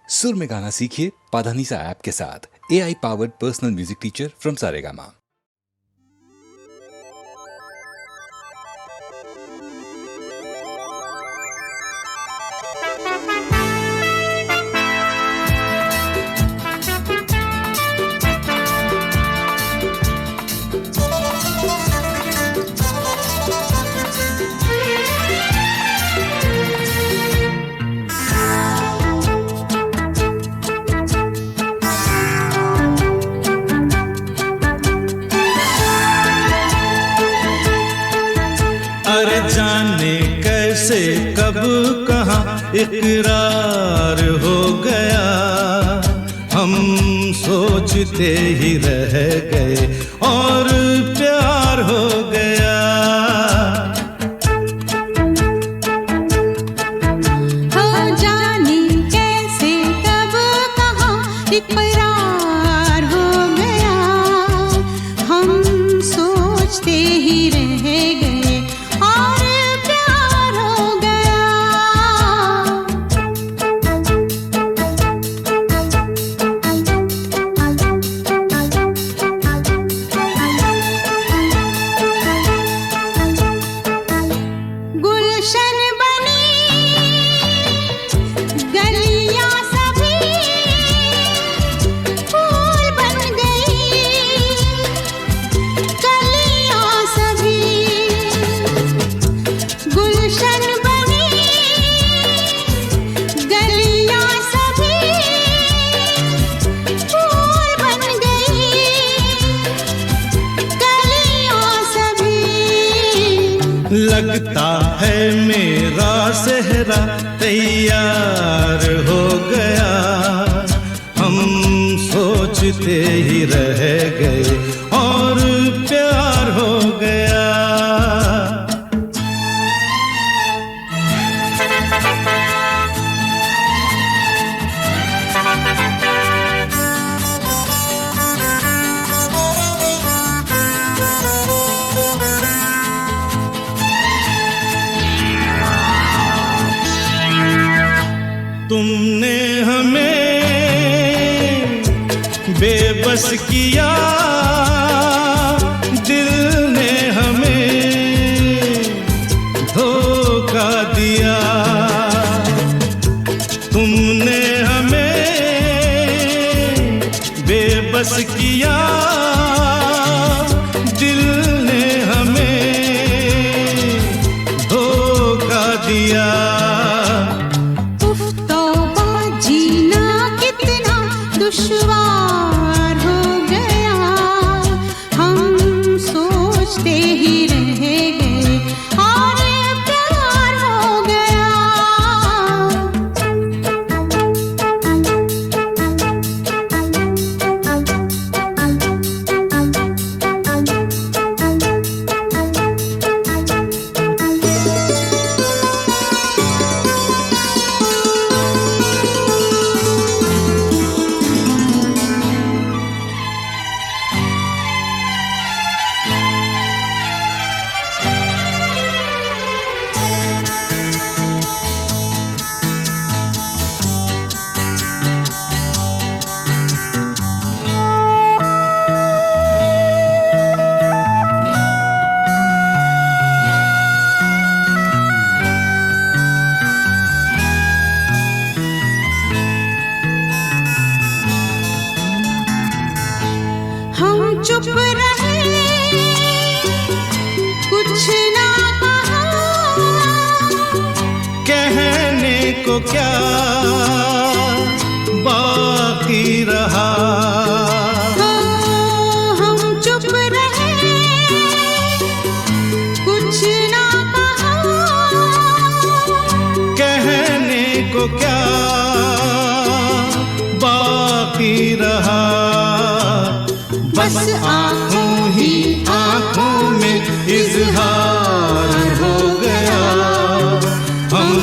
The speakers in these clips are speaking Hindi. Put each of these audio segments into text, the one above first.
सुर में गाना सीखिए पाधानीसा ऐप के साथ। AI powered personal music teacher from Saregama. अरे जाने कैसे कब कहाँ इकरार हो गया, हम सोचते ही रह गए और प्यार हो गया। हाँ जाने कैसे कब कहाँ इकरार हो गया, हम सोचते ही रह गए और प्यार हो गया। गुलशन बनी गलियां सभी फूल बन गई, कलियां सभी गुलशन बनी गलियां सभी फूल बन गई, कलियां सभी। लगता है मेरा सेहरा तैयार हो गया, हम सोचते ही रह गए और प्यार हो गया। तुमने हमें बेबस किया, दिल ने हमें धोखा दिया। तुमने हमें बेबस किया, दिल ने हमें धोखा दिया। दुश्वार हो गया, हम सोचते ही रह गए और प्यार हो गया। हम चुप रहे, कुछ ना कहा, कहने को क्या बाकी रहा। हम चुप रहे, कुछ ना कहा, कहने को क्या बाकी रहा। बस आंखों ही आंखों में इजहार हो गया, हम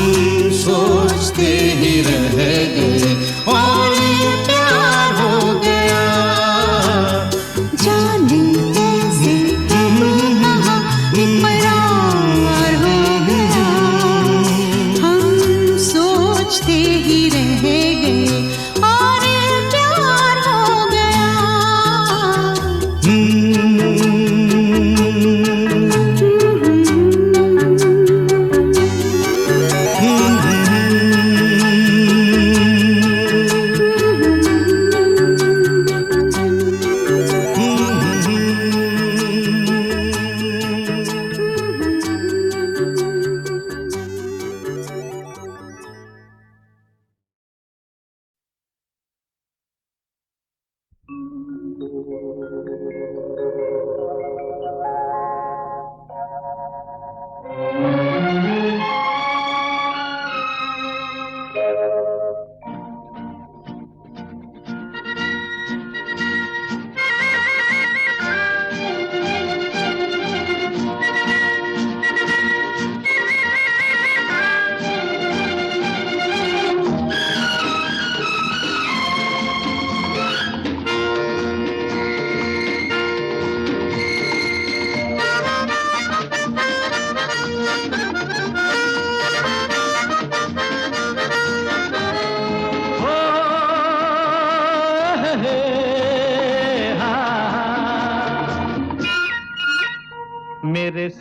सोचते ही रह गए और प्यार हो गया। जाने कैसे कब कहाँ इकरार हो गया, हम सोचते ही रह गए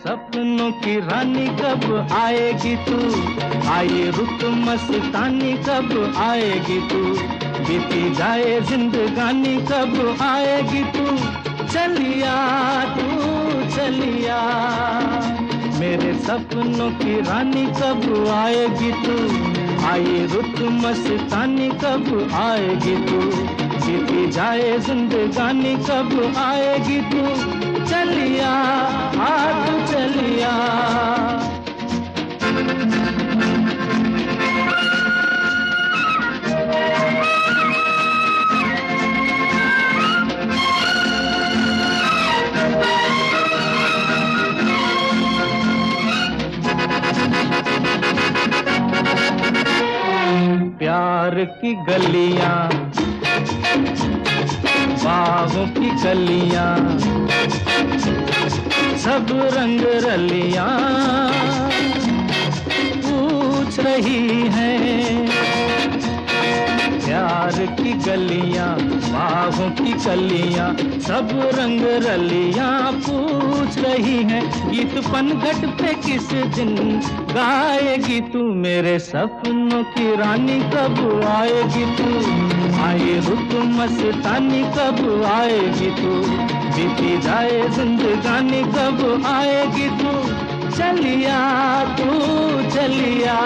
सपनों की रानी कब आएगी तू, आए रुत मस्तानी कब आएगी तू, बीती जाए जिंदगानी कब आएगी तू, चलिया तू चलिया, मेरे सपनों की रानी कब आएगी तू, आए रुत मस्तानी कब आएगी तू, बीती जाए जिंदगानी कब आएगी तू, चलिया आ तू चलिया। प्यार की गलियां, बागों की कलियां, सब रंग रलियां पूछ रही हैं, प्यार की गलियां, बागों की कलियां, सब रंग रलियां पूछ रही हैं, गीत पनघट पे किस दिन गाएगी तू, मेरे सपनों की रानी कब आएगी तू, आए रुत मस्तानी कब आएगी तू, बीती जाए जिंदगानी कब आएगी तू, चलिया तू चलिया।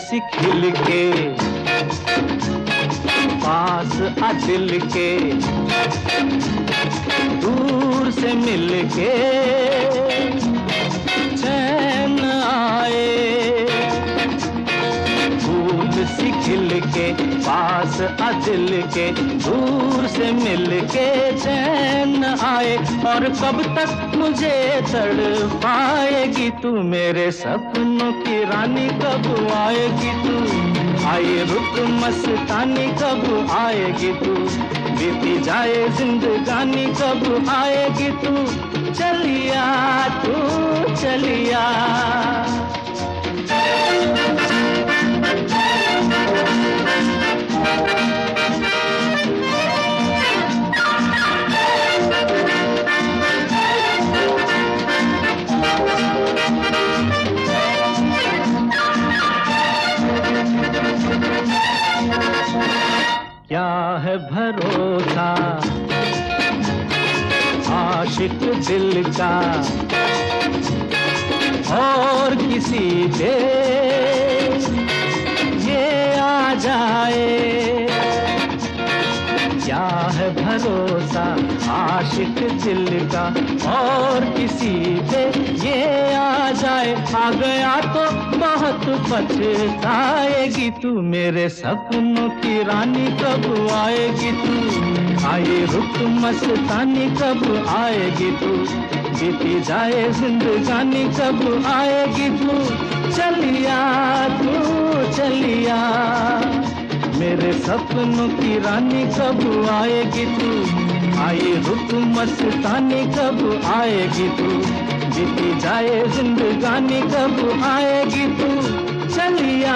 सी खिल के पास आ दिल के, दूर से मिल के चैन आए, फूल सी खिल के पास आ दिल के, दूर से मिल के चैन आए, और कब तक मुझे तड़पाएगी तू, मेरे सपनों की रानी कब आएगी तू, आए रुत मस्तानी कब आएगी तू, बीती जाए जिंदगानी कब आएगी तू, चलिया तू चलिया। क्या है भरोसा आशिक दिल का और किसी पे ये आ जाए, क्या है भरोसा आशिक दिल का और किसी पे ये आ जाए, आ गया तो बहुत पछताएगी तू, मेरे सपनों की रानी कब आएगी तू, आए रुत मस्तानी कब आएगी तू, बीती जाए जिंदगानी कब आएगी तू, चलिया तू चलिया, मेरे सपनों की रानी कब आएगी तू, आए रुत मस्तानी कब आएगी तू, बीती जाए जिंदगानी कब आएगी तू, चलिया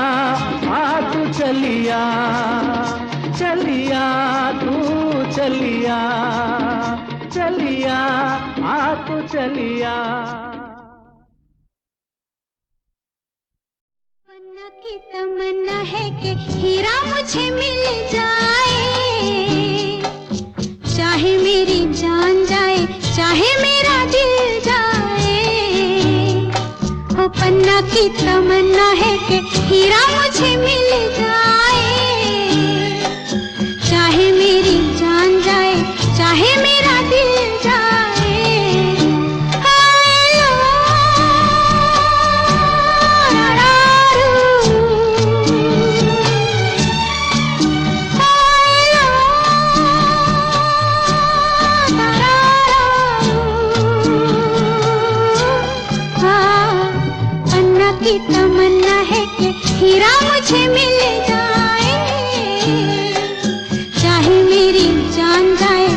आ तू चलिया, चलिया तू चलिया, चलिया आ तू चलिया। तमन्ना की तमन्ना है कि हीरा मुझे मिल जाए, चाहे मेरी जान जाए चाहे मेरा दिल जाए, ओ पन्ना की तमन्ना है कि हीरा मुझे मिल जाए, चाहे मेरी जान जाए चाहे मेरा दिल जाए। की तमन्ना है कि हीरा मुझे मिल जाए, चाहे मेरी जान जाए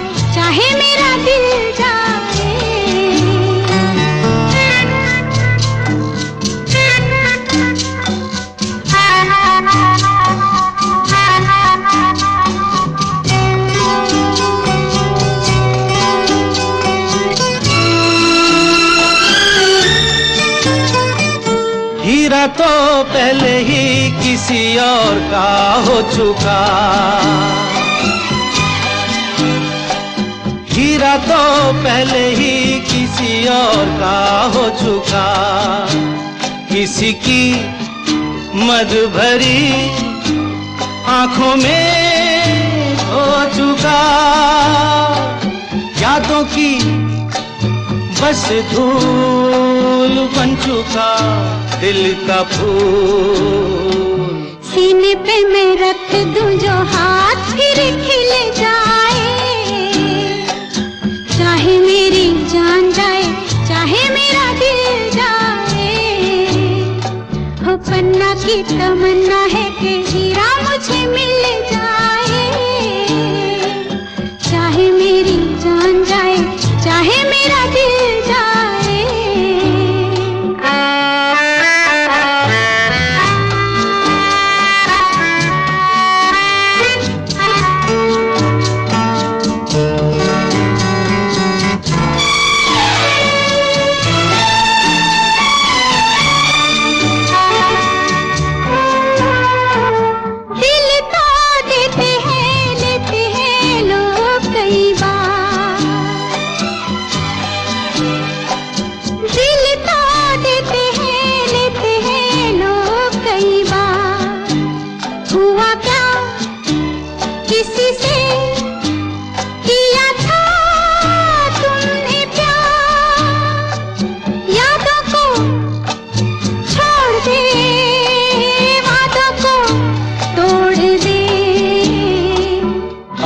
हीरा तो पहले ही किसी और का हो चुका, हीरा तो पहले ही किसी और का हो चुका, किसी की मद भरी आंखों में हो चुका, यादों की बस धूल बन चुका दिल का फूल। सीने पे मैं रख दूं जो हाथ फिर खिल जाए, चाहे मेरी जान जाए चाहे मेरा दिल जाए, हो पन्ना की तमन्ना है कि हीरा मुझे मिल जाए, चाहे मेरी जान जाए चाहे मेरा दिल जाए।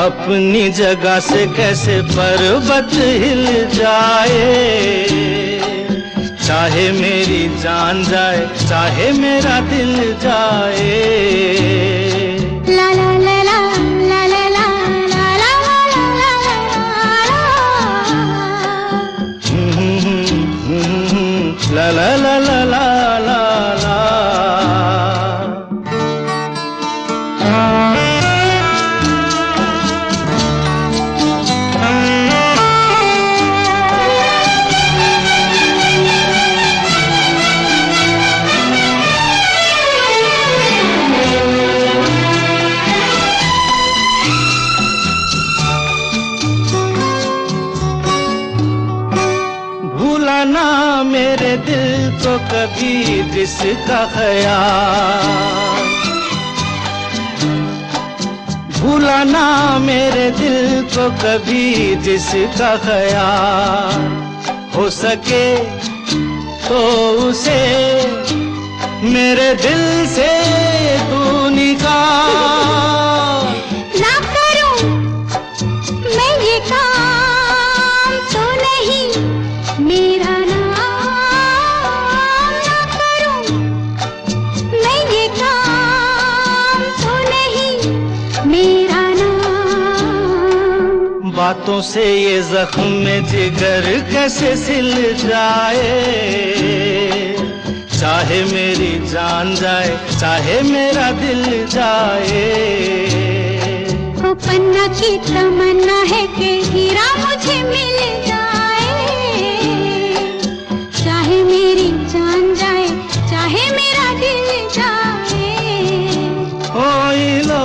अपनी जगह से कैसे पर्वत हिल जाए, चाहे मेरी जान जाए चाहे मेरा दिल जाए। ला ला ला ला ला ला ला ला ला ला ला ला ला ला ला ला ला। मेरे दिल को कभी जिसका ख्याल, भूलाना मेरे दिल को कभी जिसका ख्याल, हो सके तो उसे मेरे दिल से तू निकाल। ना करूं मैं ये काम तो नहीं मेरा बातों से ये जख्म में जिगर कैसे सिल जाए, चाहे मेरी जान जाए चाहे मेरा दिल जाए। वो पन्ना की तमन्ना है कि हीरा मुझे मिल जाए, चाहे मेरी जान जाए चाहे मेरा दिल जाए। ओ लो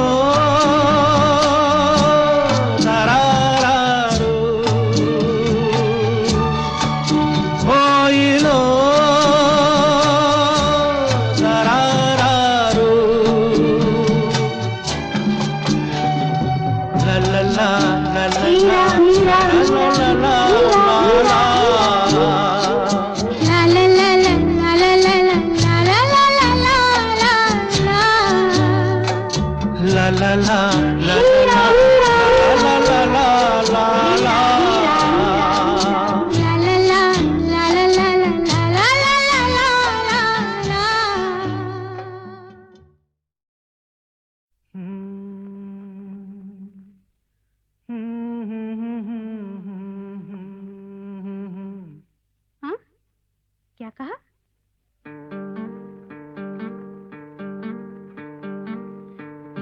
क्या कहा?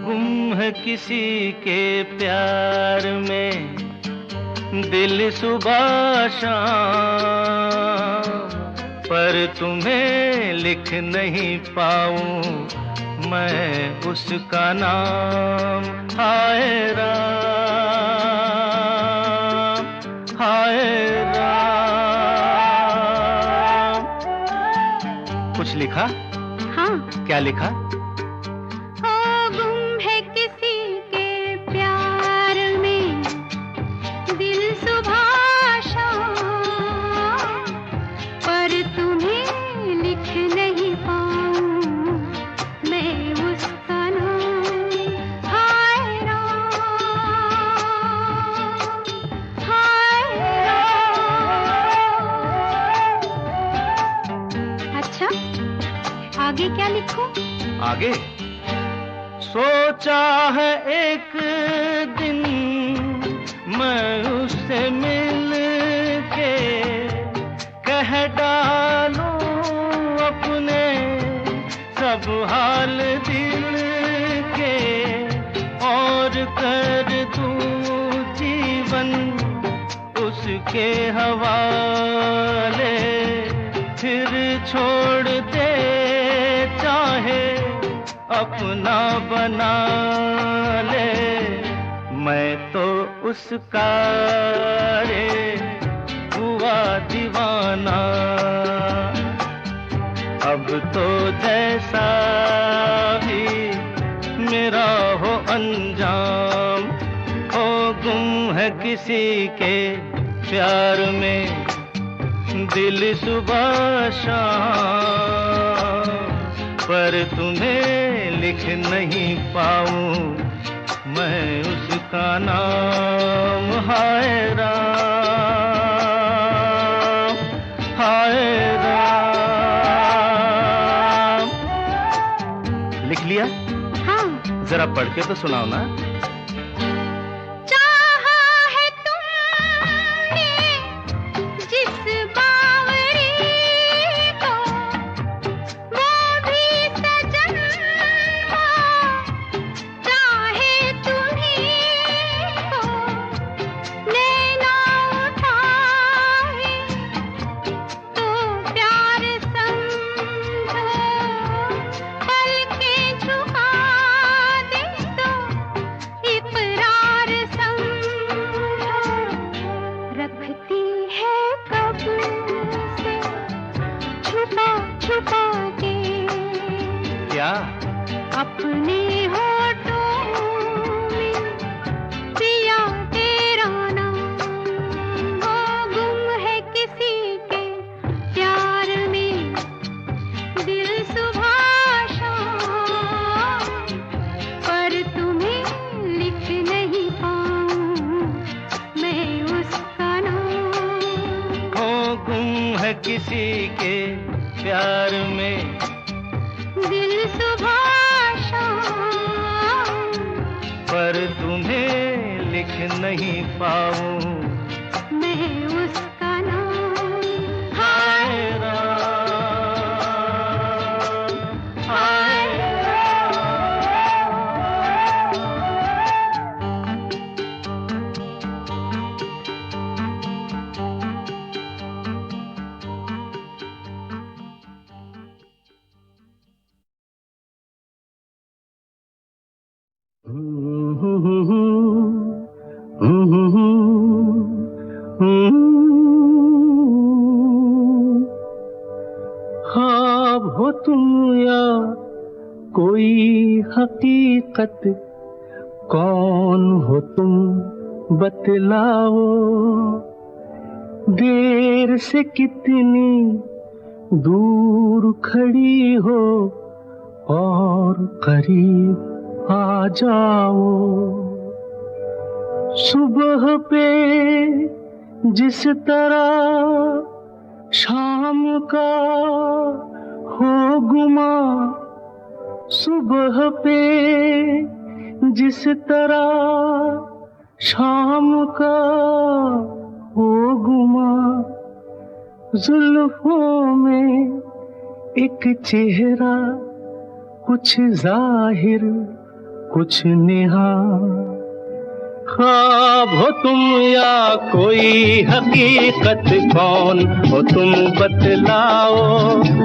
गुम है किसी के प्यार में दिल सुबह शाम, पर तुम्हें लिख नहीं पाऊं मैं उसका नाम। हाय राम, हाय राम। कुछ लिखा? हाँ। क्या लिखा? हो गुम है किसी के प्यार में दिल सुबह शाम, पर तुम्हें लिख नहीं पाऊं मैं उसका नाम। हाय राम, हाय राम। अच्छा, आगे क्या लिखूं? आगे सोचा है एक दिन मैं उससे मिल के कह डालूं अपने सब हाल दिल के, और कर दूं जीवन उसके हवाले। फिर छोड़ दे चाहे अपना बना ले, मैं तो उसका रे हुआ दीवाना। अब तो जैसा भी मेरा हो अंजाम, हो गुम है किसी के प्यार में दिल सुबह शाम, पर तुम्हें लिख नहीं पाऊं मैं उसका नाम। हाय राम, हाय राम। लिख लिया? हाँ। जरा पढ़ के तो सुनाओ ना। चाहा है तुमने जिस बावरी को, वो भी सजन को चाहे तुम्हीं को। नैना उठाए तो प्यार समझो, पलकें झुका दे तो इकरार समझो। रखती है कब से छुपा छुपा के क्या? अपने होठों में पिया तेरा नाम। वो गुम है किसी के प्यार में दिल सुबह शाम, पर तुम्हें लिख नहीं पाऊं मैं उसका नाम। हो गुम है किसी के प्यार में दिल सुबह शाम, पर तुम्हें लिख नहीं पाऊं मैं उसका नाम। हाय राम, हाय ख्वाब हो तुम या कोई हकीकत, कौन हो तुम बतलाओ। देर से कितनी दूर खड़ी हो और करीब आ जाओ। सुबह पे जिस तरह शाम का हो गुमा, सुबह पे जिस तरह शाम का हो गुमा। जुल्फों में एक चेहरा, कुछ जाहिर कुछ नेहा, ख्वाब हो तुम या कोई हकीकत, कौन हो तुम बतलाओ।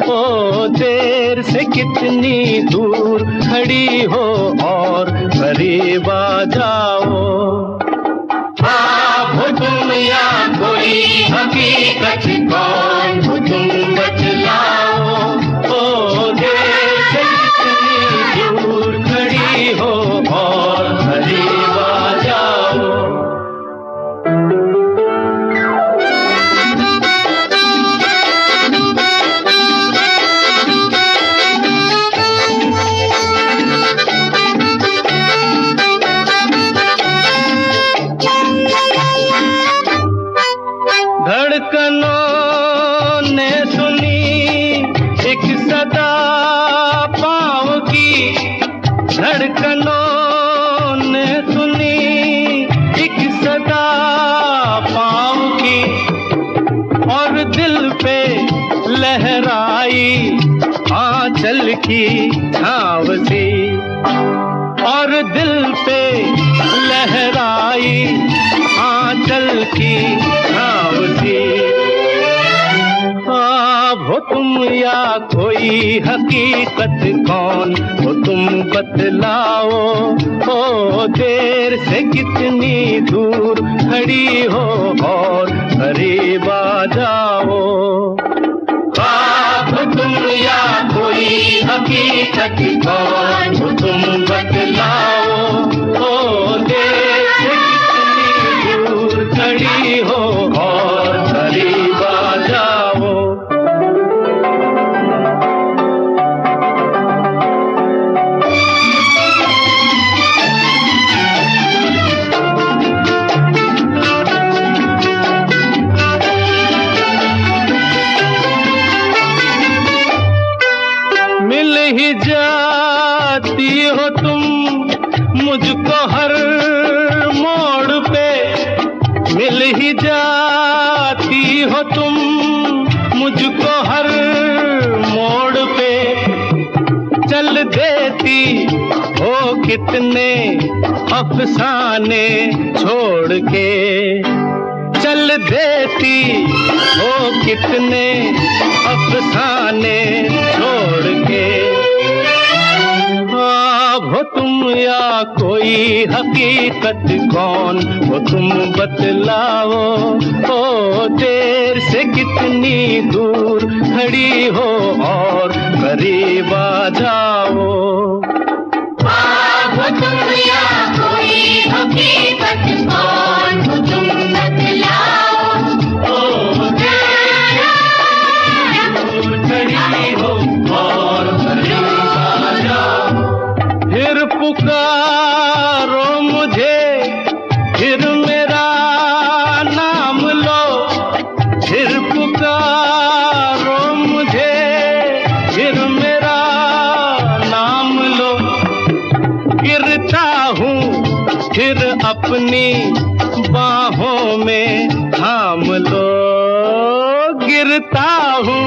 ओ देर से कितनी दूर खड़ी हो और करीब आ जाओ। ख्वाब हो तुम या कोई हकीकत, कौन हो तुम बतलाओ। ओ देर से कितनी दूर खड़ी हो और करीब आ जाओ। धड़कनों ने सुनी एक सदा पाँव की, धड़कनों ने सुनी एक सदा पाँव की, और दिल पे लहराई आंचल की छाँव सी, और दिल पे लहराई आंचल की छाँव सी। ख्वाब हो तुम या कोई हकीकत, कौन हो तुम बतलाओ। ओ देर से कितनी दूर खड़ी हो और करीब आ जाओ। ख्वाब हो तुम या कोई हकीकत, कौन हो तुम बतलाओ। ओ देर से कितनी दूर खड़ी हो और करीब आ जाओ। मिल ही जाती हो तुम मुझको हर मोड़ पे, मिल ही जाती हो तुम मुझको हर मोड़ पे। चल देती हो कितने अफसाने छोड़ के, चल देती हो कितने अफसाने छोड़ के। ख्वाब हो तुम या कोई हकीकत, कौन हो तुम बतलाओ। ओ देर से कितनी दूर खड़ी हो और करीब आ जाओ। ख्वाब हो तुम या कोई हकीकत, कौन हो तुम बतलाओ। ओ देर से दूर खड़ी हो और करीब आ जाओ। फिर पुकारो मुझे, फिर मेरा नाम लो, फिर पुकारो मुझे, फिर मेरा नाम लो। गिरता हूँ फिर अपनी बाहों में थाम लो, गिरता हूँ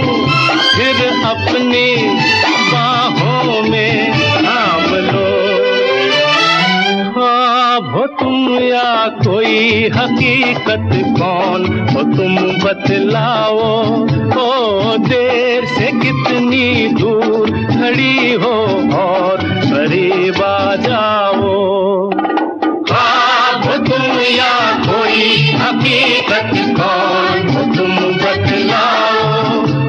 फिर अपनी बाहों में थाम लो। ख्वाब हो तुम या कोई हकीकत, कौन हो तुम बतलाओ। ओ देर से कितनी दूर खड़ी हो और करीब आ जाओ। ख्वाब हो तुम या कोई हकीकत, कौन हो तुम बतलाओ।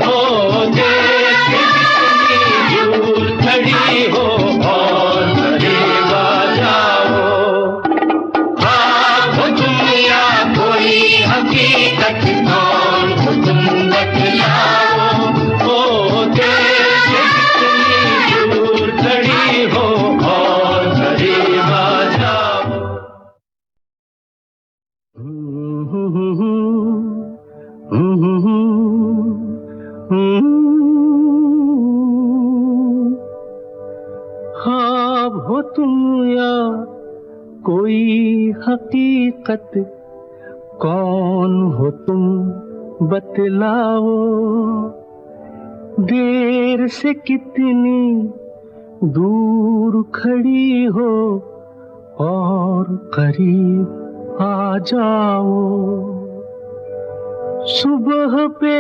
ओ देर से कितनी दूर खड़ी हो और करीब आ जाओ। ख्वाब हो तुम या कोई हकीकत, कौन हो तुम बतलाओ। ओ देर से कितनी दूर खड़ी हो और करीब आ जाओ। ख्वाब हो तुम या कोई हकीकत, कौन हो तुम बतलाओ। देर से कितनी दूर खड़ी हो और करीब आ जाओ। सुबह पे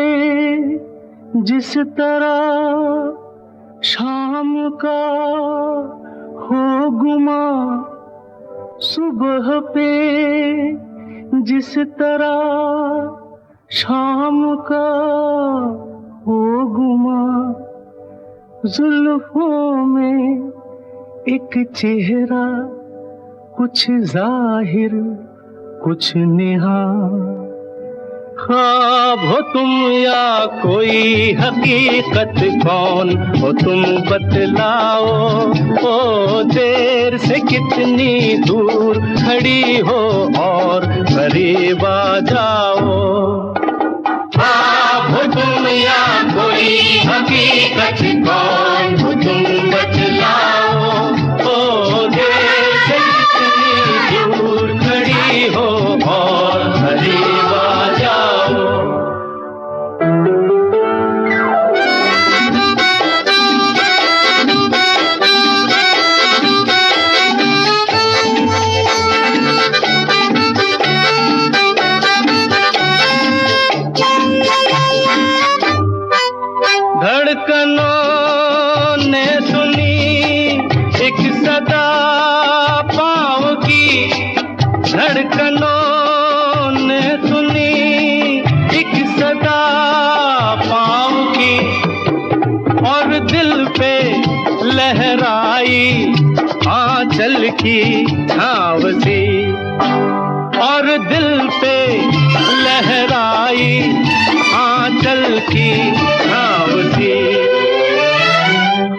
जिस तरह शाम का हो गुमा, सुबह पे जिस तरह शाम का हो गुमा, जुल्फों में एक चेहरा, कुछ जाहिर कुछ नेहा। ख्वाब हो तुम या कोई हकीकत, कौन हो तुम बतलाओ। ओ देर से कितनी दूर खड़ी हो और करीब आ जाओ। ख्वाब हो तुम या कोई हकीकत, कौन हो तुम बतलाओ। ओ देर से कितनी दूर खड़ी हो और करीब आ जाओ। धड़कनों ने सुनी एक सदा पाँव की, धड़कनों ने सुनी एक सदा पाँव की, और दिल पे लहराई आंचल की छाँव सी, और दिल पे लहराई आंचल की छाँव सी।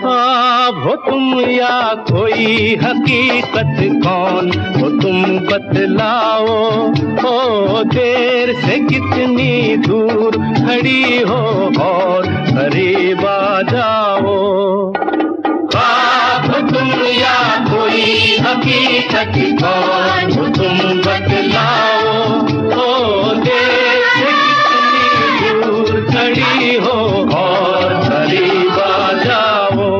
ख्वाब हो तुम या कोई हकीकत, कौन हो तुम बतलाओ। ओ देर से कितनी दूर खड़ी हो और करीब आ जाओ। ख्वाब हो तुम या कोई हकीकत, कौन हो तुम बतलाओ। ओ देर से कितनी दूर खड़ी हो और करीब आ जाओ।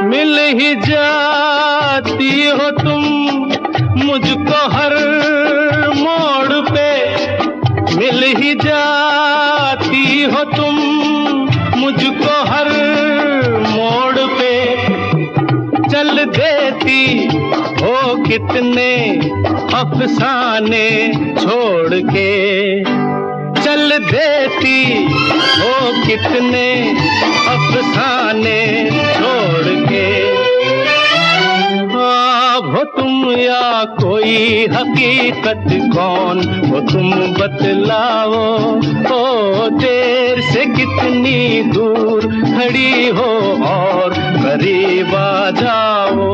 मिल ही जाती हो तुम मुझको हर मोड़ पे, मिल ही जाती हो तुम मुझको हर मोड़ पे। चल देती हो कितने अफसाने छोड़ के, चल देती हो कितने अफसाने छोड़ के। ख्वाब हो तुम या कोई हकीकत, कौन हो तुम बतलाओ। ओ देर से कितनी दूर खड़ी हो और करीब आ जाओ।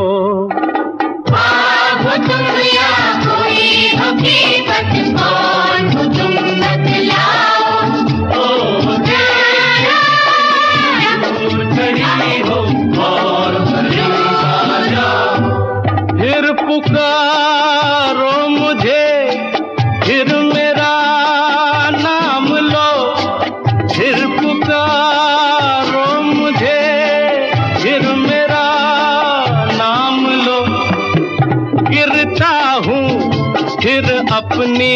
ख्वाब हो तुम या कोई हकीकत, कौन हो तुम बतलाओ। ओ देर से दूर खड़ी हो और करीब आ जाओ। फिर पुकारो मुझे, फिर मेरा नाम लो, फिर पुकारो मुझे, फिर मेरा नाम लो। गिरता हूँ फिर अपनी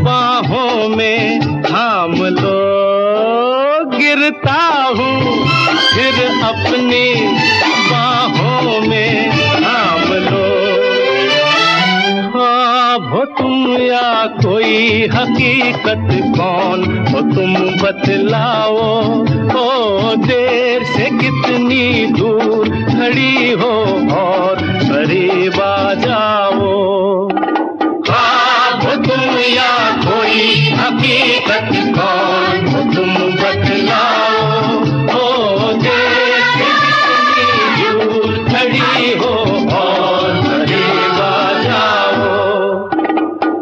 बाहों में थाम लो, गिरता हूँ फिर अपनी बाहों में थाम लो। ख्वाब हो तुम या कोई हकीकत, कौन हो तुम बतलाओ। ओ देर से कितनी दूर खड़ी हो और करीब आ जाओ। ख्वाब हो तुम या कोई हकीकत, कौन हो तुम बतलाओ। ओ देर से कितनी दूर खड़ी हो और करीब आ जाओ।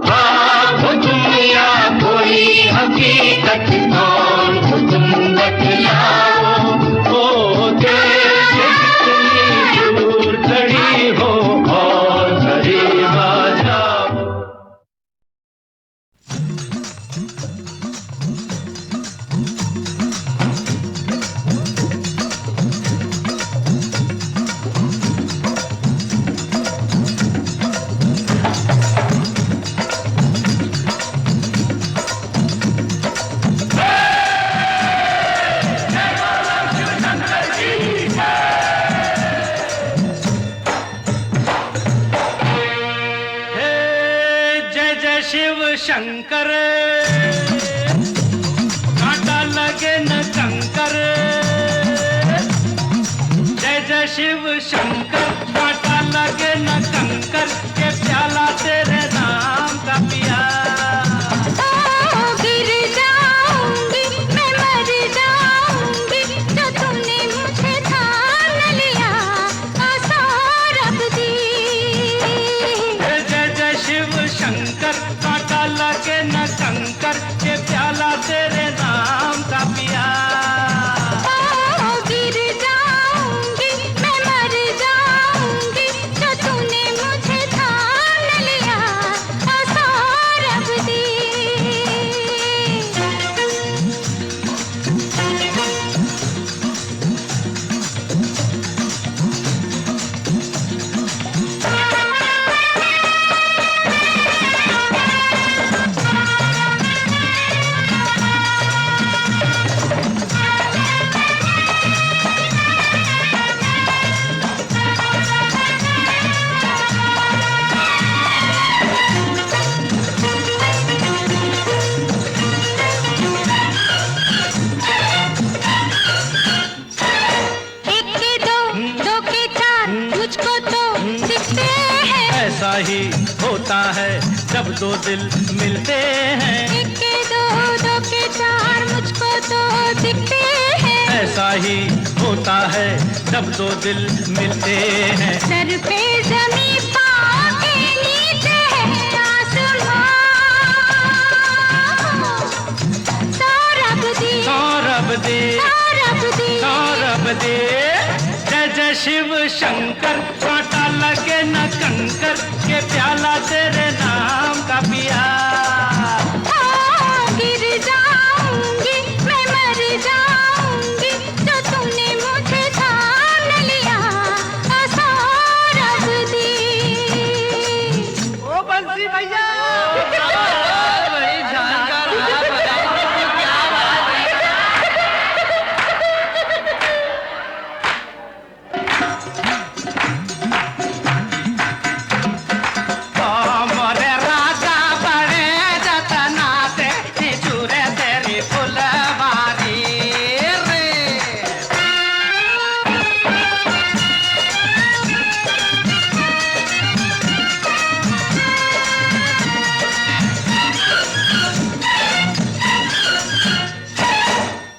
ख्वाब हो तुम या कोई हकीकत, कौन हो तुम बतलाओ। ओ देर से कितनी दूर शंकर, कांटा लगे न कंकर। जय जय शिव शंकर, कांटा लगे न कंकर, के प्याला तेरे नाम का पिया। गिर जाऊंगी मैं, मर जाऊंगी, जो तूने मुझे थाम लिया, सौरभ दी। जय जय शिव शंकर, कांटा लगे न कंकर, के प्याला तेरे नाम का पिया। गिर जाऊंगी मैं, मर जाऊंगी, जो तूने मुझे थाम लिया, सौरभ दी। एक के दो, दो के चार, मुझको तो दिखते हैं। ऐसा ही होता है जब दो दिल मिलते हैं। एक के दो, दो के चार, मुझको तो दिखते हैं। ऐसा ही होता है जब दो दिल मिलते हैं। सर पे जमीन, पाँव के नीचे है आसमां। सौरभ दी, सौरभ दे, सौरभ दी। सौरभ दे। जय जय शिव शंकर, कांटा लगे न कंकर, के प्याला तेरे नाम का पिया। गिर जाऊंगी मैं, मर जाऊंगी, जो तूने मुझे थाम लिया, सौरभ दी। ओ बंसी भैया, बड़ी जानकार आप बताइए, क्या बात है। मोरे राजा बड़े जतना से निचुरे तेरी फुलवारी रे।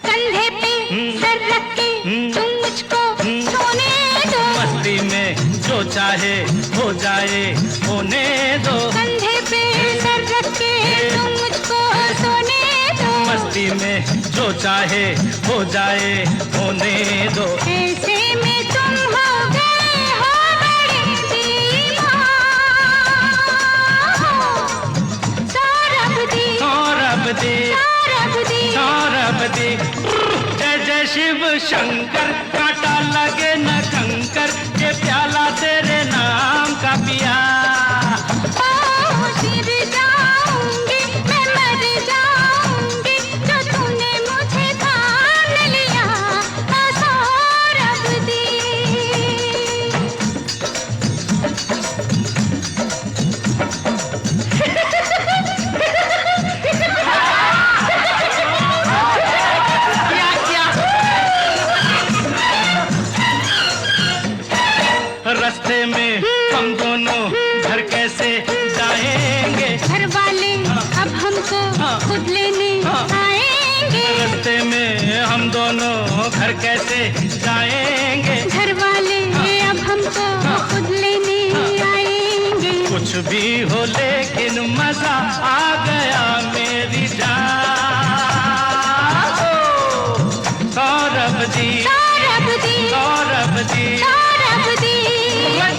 कंधे पे सर रख के तुम मुझको सोने दो। मस्ती में जो चाहे हो जाए होने दो। कंधे पे सर रख के तुम मुझको सोने दो। मस्ती में जो चाहे हो जाए होने दो। ऐसे में तुम हो गए हो बड़े दीवान। सौरभ दी, सौरभ दे, सौरभ दी। सौरभ दे। जय जय शिव शंकर, कांटा लगे न कंकर, के प्याला तेरे नाम का पिया। गिर जाऊंगी मैं, मर जाऊंगी, जो तूने मुझे थाम लिया, सौरभ दी। क्या क्या रास्ते में हम दोनों घर कैसे जाएंगे। घर वाले अब हमको खुद लेने आएंगे। रास्ते में हम दोनों घर कैसे जाएंगे। घर वाले अब हमको खुद लेने आएंगे। कुछ भी हो लेकिन मजा आ गया मेरी जान। सौरभ जी, सौरभ दी, सौरभ जी। सौरभ दी।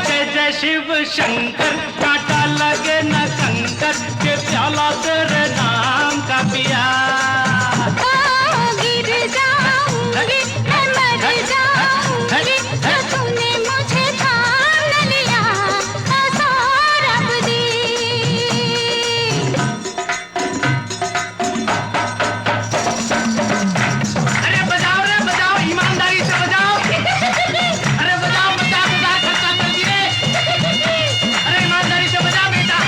जय जय शिव शंकर, कांटा लगे न कंकर, के प्याला तेरे नाम का पिया। गिर जाऊंगी मैं, मर जाऊंगी, जो तूने मुझे थाम लिया, सौरभ दी। अरे बजाओ रे बजाओ, ईमानदारी से बजाओ। अरे बजाओ, 50,000 खर्चा कर दिए। अरे ईमानदारी से बजा बेटा।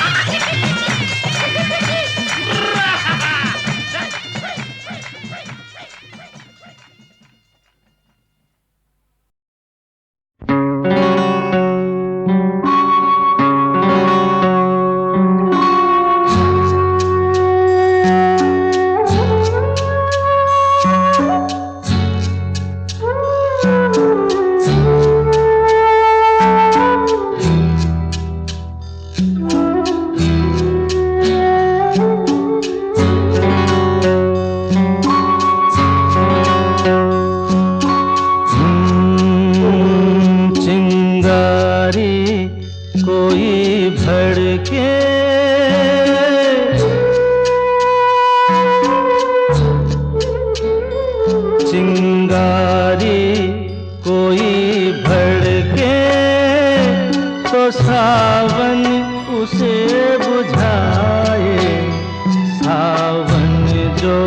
के चिंगारी कोई भड़के तो सावन उसे बुझाए, सावन जो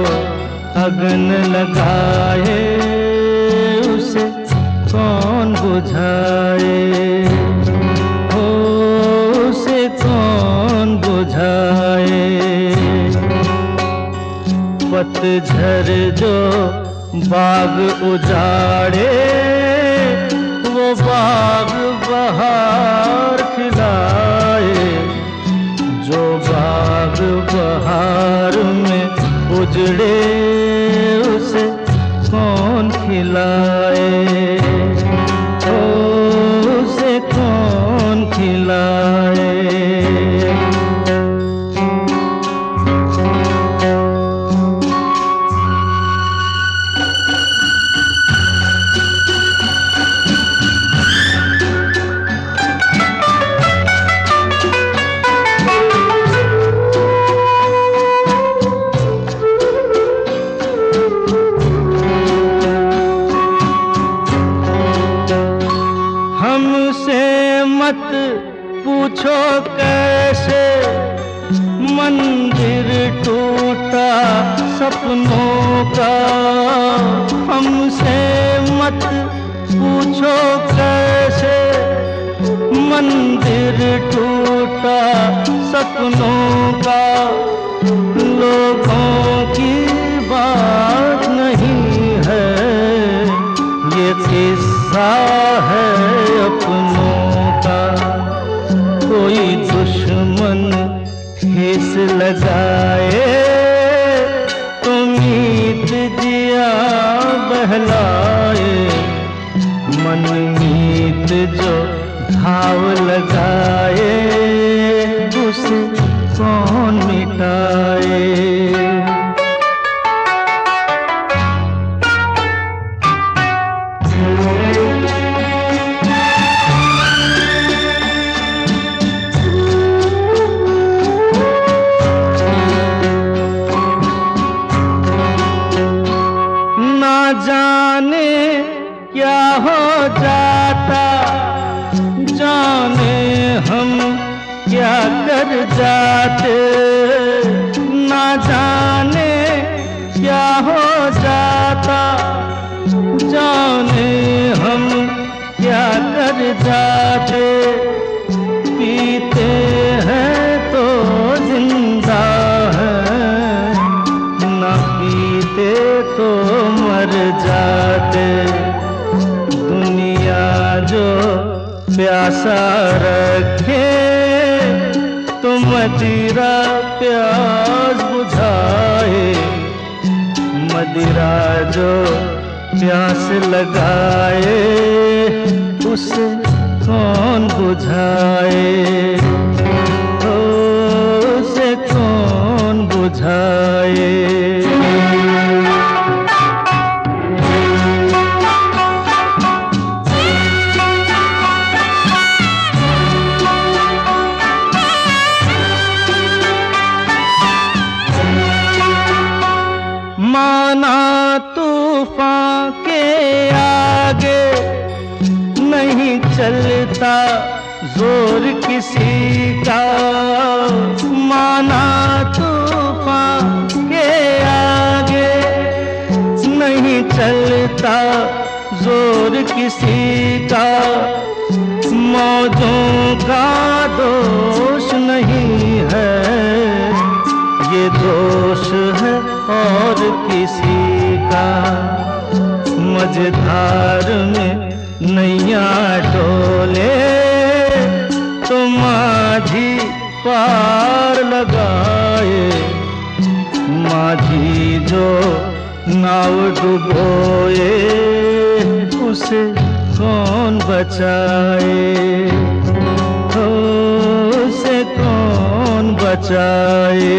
अगन लगाए उसे कौन बुझाए, हो उसे कौन बुझाए। पतझर जो बाग उजाड़े वो बाग बहार खिलाए, जो बाग बहार में उजड़े उसे कौन खिलाए, ओ उसे कौन खिलाए। मत पूछो कैसे मंदिर टूटा सपनों का, हमसे मत पूछो कैसे मंदिर टूटा सपनों का। लोगों की बात नहीं है ये किस्सा है अपनों का। कोई दुश्मन ठेस लगाए तो मीत जिया बहलाए, मन मीत जो घाव लगाए उसे कौन मिटाए। जाने क्या हो जाता, जाने हम क्या कर जाते, ना जाने क्या हो जाता, जाने हम क्या कर जाते। पीते हैं तो जिंदा हैं, ना पीते तो मर जाते। दुनिया जो प्यासा रखे तो मदिरा प्यास बुझाए, मदिरा जो प्यास लगाए उसे कौन बुझाए, उसे कौन बुझाए। माना तूफान के आगे नहीं चलता जोर किसी का, माना तूफान के आगे नहीं चलता जोर किसी का। मौजों का दोष नहीं है ये दोष है और किसी का। मझधार में नैया डोले तो माझी पार लगाए, माझी जो नाव डुबोए उसे कौन बचाए, उसे कौन बचाए।